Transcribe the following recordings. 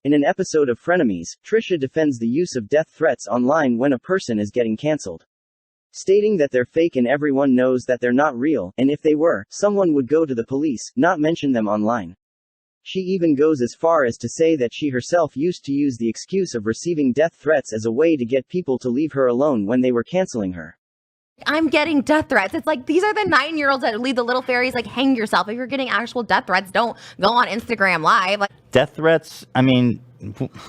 In an episode of Frenemies, Trisha defends the use of death threats online when a person is getting cancelled, stating that they're fake and everyone knows that they're not real, and if they were, someone would go to the police, not mention them online. She even goes as far as to say that she herself used to use the excuse of receiving death threats as a way to get people to leave her alone when they were canceling her. I'm getting death threats. It's like, these are the 9-year-olds that lead the little fairies, like, hang yourself. If you're getting actual death threats, don't go on Instagram Live. Like, death threats, I mean,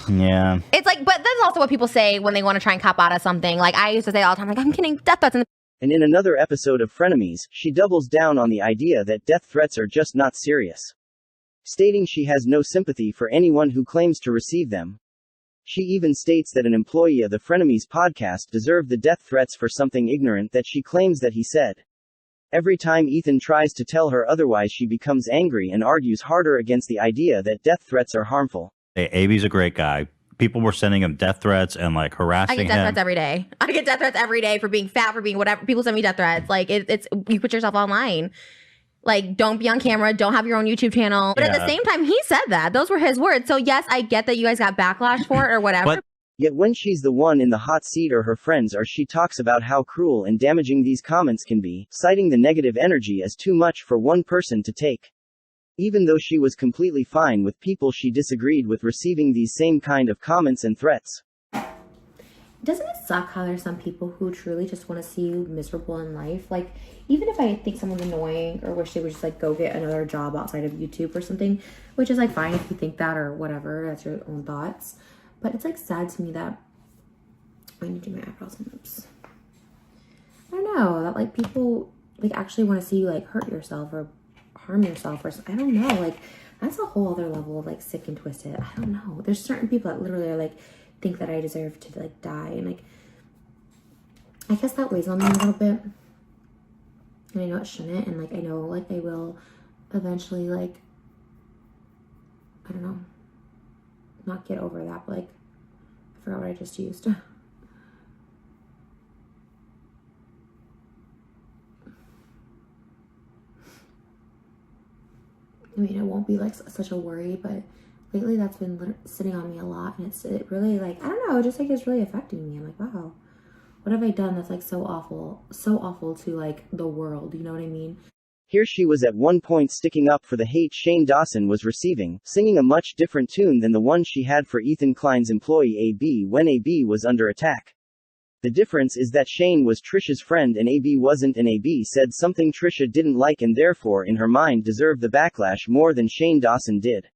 yeah. It's like, but that's also what people say when they want to try and cop out of something. Like, I used to say all the time, like, I'm getting death threats. And in another episode of Frenemies, she doubles down on the idea that death threats are just not serious, stating she has no sympathy for anyone who claims to receive them. She even states that an employee of the Frenemies podcast deserved the death threats for something ignorant that she claims that he said. Every time Ethan tries to tell her otherwise, she becomes angry and argues harder against the idea that death threats are harmful. Hey, AB's a great guy. People were sending him death threats and like harassing him. I get death threats every day. I get death threats every day for being fat, for being whatever. People send me death threats. Like, it's you put yourself online. Like, don't be on camera. Don't have your own YouTube channel. But at the same time, he said that. Those were his words. So yes, I get that you guys got backlash for it or whatever. Yet when she's the one in the hot seat or her friends are, she talks about how cruel and damaging these comments can be, citing the negative energy as too much for one person to take. Even though she was completely fine with people she disagreed with receiving these same kind of comments and threats. Doesn't it suck how there's some people who truly just want to see you miserable in life? Like, even if I think someone's annoying or wish they would just like go get another job outside of YouTube or something, which is like fine if you think that or whatever, that's your own thoughts. But it's like sad to me that I need to do my eyebrows and lips. I don't know, that like people like actually want to see you like hurt yourself or harm yourself or I don't know, like that's a whole other level of like sick and twisted. I don't know. There's certain people that literally are like think that I deserve to like die, and like I guess that weighs on me a little bit. And I know it shouldn't, and like I know like I will eventually like I don't know, not get over that, but like I forgot what I just used. I mean, it won't be like such a worry, but lately that's been sitting on me a lot, and it really like, I don't know, just like it's really affecting me. I'm like, wow, what have I done that's like so awful to like the world, you know what I mean? Here she was at one point sticking up for the hate Shane Dawson was receiving, singing a much different tune than the one she had for Ethan Klein's employee AB when AB was under attack. The difference is that Shane was Trisha's friend and AB wasn't, and AB said something Trisha didn't like and therefore in her mind deserved the backlash more than Shane Dawson did.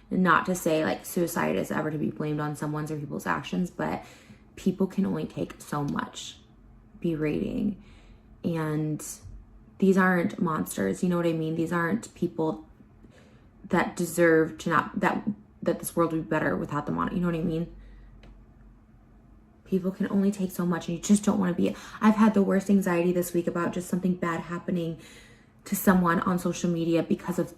Not to say like suicide is ever to be blamed on someone's or people's actions, but people can only take so much berating, and these aren't monsters, you know what I mean? These aren't people that deserve to not, that this world would be better without them on it, you know what I mean? People can only take so much, and you just don't want to be. I've had the worst anxiety this week about just something bad happening to someone on social media because of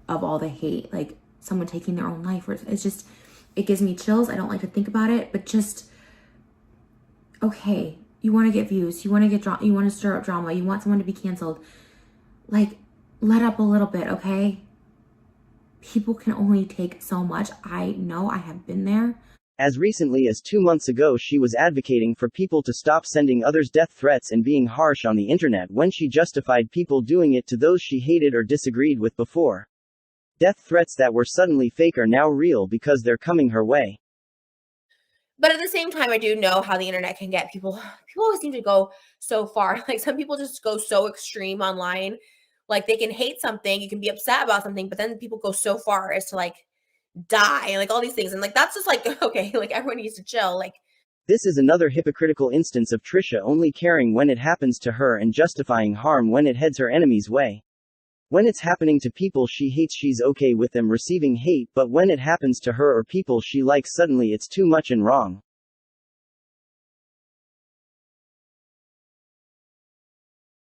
all the hate, like someone taking their own life. It's just, it gives me chills. I don't like to think about it, but just, okay, you want to get views, you want to get you want to stir up drama, you want someone to be canceled. Like, let up a little bit, okay? People can only take so much. I know, I have been there. As recently as 2 months ago, she was advocating for people to stop sending others death threats and being harsh on the internet when she justified people doing it to those she hated or disagreed with before. Death threats that were suddenly fake are now real because they're coming her way. But at the same time, I do know how the internet can get people. People always seem to go so far. Like, some people just go so extreme online. Like, they can hate something, you can be upset about something, but then people go so far as to like die and like all these things, and like that's just like, okay, like everyone needs to chill. Like, this is another hypocritical instance of Trisha only caring when it happens to her and justifying harm when it heads her enemy's way. When it's happening to people she hates, she's okay with them receiving hate, but when it happens to her or people she likes, suddenly it's too much and wrong.